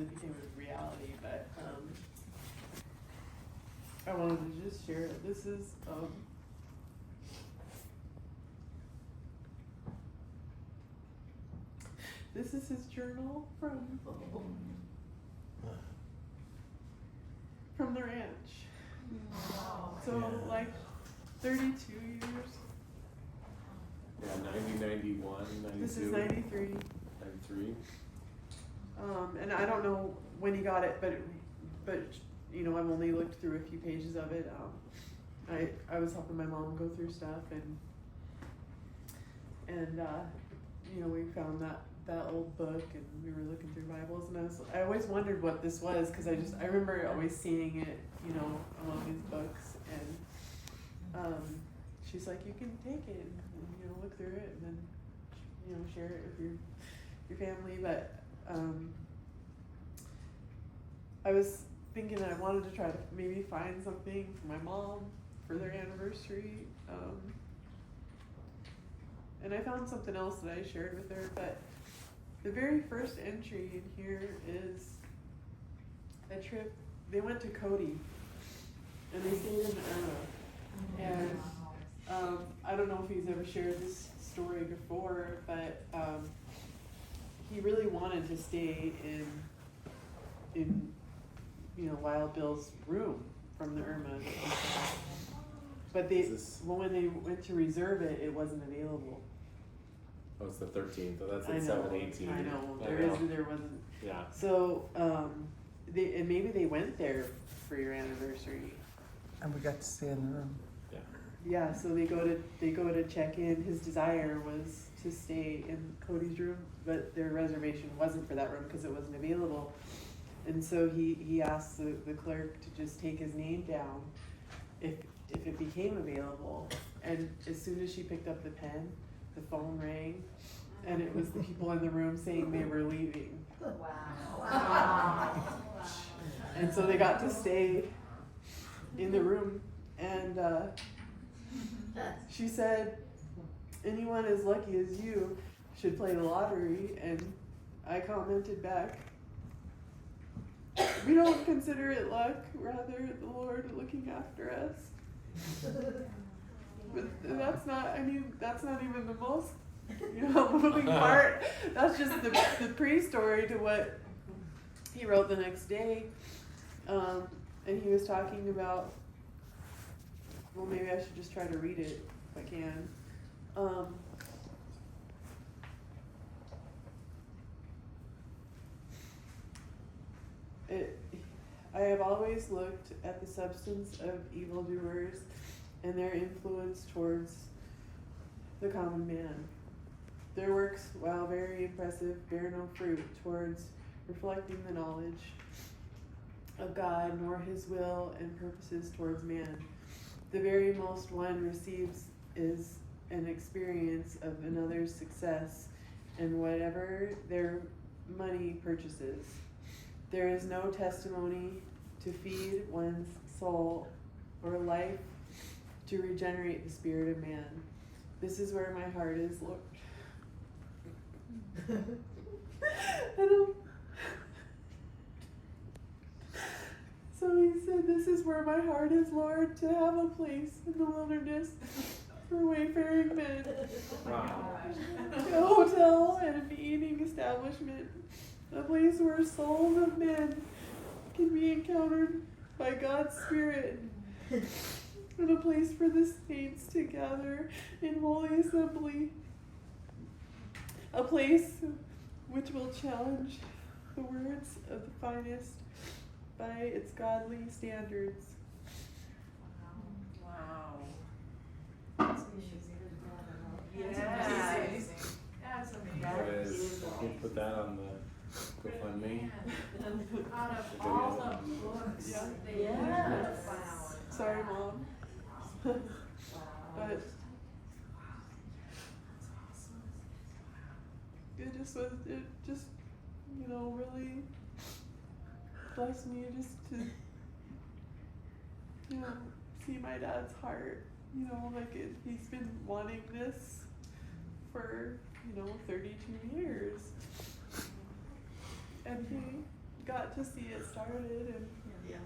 it became a reality, but I wanted to just share it. This is his journal from the ranch. So like 32 years. Yeah, 91, 92. This is 93. 93. And I don't know when he got it, but you know, I've only looked through a few pages of it. I was helping my mom go through stuff, and you know, we found that old book, and we were looking through Bibles, and I always wondered what this was, because I remember always seeing it, you know, among his books, and she's like, you can take it and you know, look through it, and then you know, share it with your family. But I was thinking I wanted to try to maybe find something for my mom for their anniversary, and I found something else that I shared with her. But the very first entry in here is a trip. They went to Cody, and they stayed in Irma. And I don't know if he's ever shared this story before, but he really wanted to stay in you know, Wild Bill's room from the Irma. But when they went to reserve it, it wasn't available. Oh, it's the 13th. So that's I at know, 7:18. I know. There wasn't. Yeah. So and maybe they went there for your anniversary. And we got to stay in the room. Yeah. Yeah, so they go to check in. His desire was to stay in Cody's room, but their reservation wasn't for that room because it wasn't available. And so he asked the clerk to just take his name down if it became available. And as soon as she picked up the pen, the phone rang, and it was the people in the room saying they were leaving. Wow. And so they got to stay in the room, and she said, anyone as lucky as you should play the lottery. And I commented back, we don't consider it luck, rather the Lord looking after us. But that's not even the most, you know, moving part. That's just the pre-story to what he wrote the next day. And he was talking about, well, maybe I should just try to read it if I can. I have always looked at the substance of evildoers and their influence towards the common man. Their works, while very impressive, bear no fruit towards reflecting the knowledge of God, nor his will and purposes towards man. The very most one receives is an experience of another's success and whatever their money purchases. There is no testimony to feed one's soul or life to regenerate the spirit of man. This is where my heart is, Lord. So he said, this is where my heart is, Lord, to have a place in the wilderness for wayfaring men. Wow. A hotel and an eating establishment. A place where souls of men can be encountered by God's Spirit. And a place for the saints to gather in holy assembly. A place which will challenge the words of the finest by its godly standards. Wow. Yes. That's amazing. That is, can you put that on the GoFundMe? Out of all the books Yeah. they Yes. found. Sorry, Mom. But it just, you know, really blessed me just to, you know, see my dad's heart, you know, like he's been wanting this for, you know, 32 years. And got to see it started and Yeah.